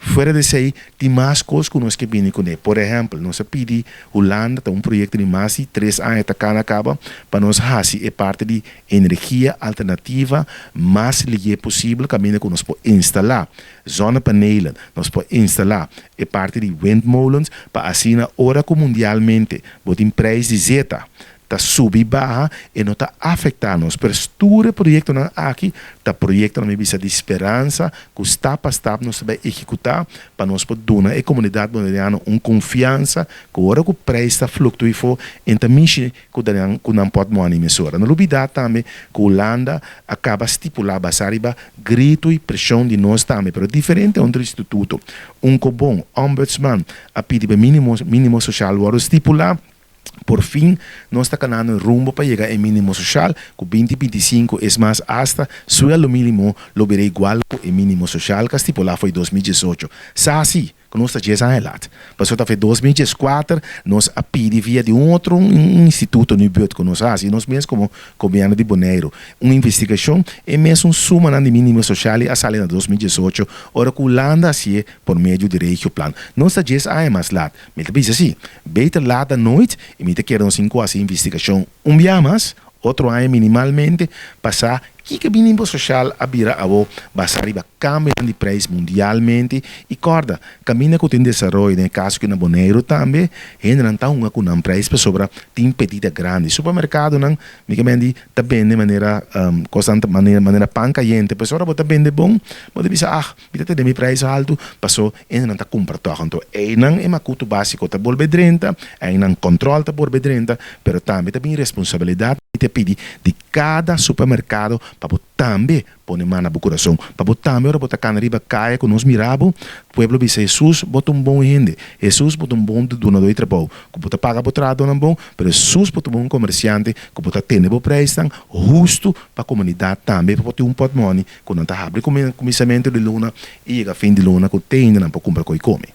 fora de aí, tem mais coisas que nós que vêm com ele. Por exemplo, nós pedimos Holanda, tem projeto de mais de 3 anos que acaba, para nós fazer parte de energia alternativa mais ligeira possível, caminho que nós podemos instalar. Zonnepanelen, nós podemos instalar parte de windmolens, para assim, na hora que mundialmente, botem preço de zeta, está sub e barra e não está afetando nos. Pero todo projeto aqui, está projeto na visa de esperança, que step a step nós vai executar para nós poder dar a comunidade boliviana uma confiança que agora que o preço está flutuando, então que não pode montar emissora. Não olvidar também que a Holanda acaba estipular basariba grito e pressão de nós também, pero diferente de outro instituto. Bom ombudsman a pedir mínimo social, o estipular. Por fim, nós estamos ganhando rumbo para chegar ao mínimo social, que 2025 é mais hasta, suelo mínimo lo verá igual ao mínimo social, que estipulado foi 2018. Assim, que nós estamos 10 anos lá. Passou até 2014, nós a pedir via de outro instituto no Bioto que nós fazemos, nós mesmos como governo de Bonaire, uma investigação e mesmo suma de mínimo social a sair em 2018, ora que Holanda assim por meio do direito plano. Nós estamos 10 anos mais lá. Mas também assim, beter lá da noite e me quero assim com essa investigação dia mais, outro ano minimalmente, passar que o mínimo social abrirá a basar e cambia de preço mundialmente e corda caminha que tem desenvolvimento no caso que na Bonaire também ainda não está com um preço sobre tem petita grande supermercado não me também de maneira constante maneira pancaiente pessoa bota bem de bom mas deve ser de mi preço alto passou ainda não está comprando então é não é macuto básico tá bolbe 30 é não controle tá bolbe 30 pero também tem responsabilidade te pedir de cada supermercado para também pôr mão no coração, para também botar canariba caia que nós miramos, o povo diz Jesus bota bom gente, Jesus bota bom donador de trabalho, que bota paga por trado não bom, mas Jesus bota bom comerciante, que bota ter bom preço justo para a comunidade também, para botar pot money, que não está abre começamento de luna e a fim de luna que tem não para comprar coi come.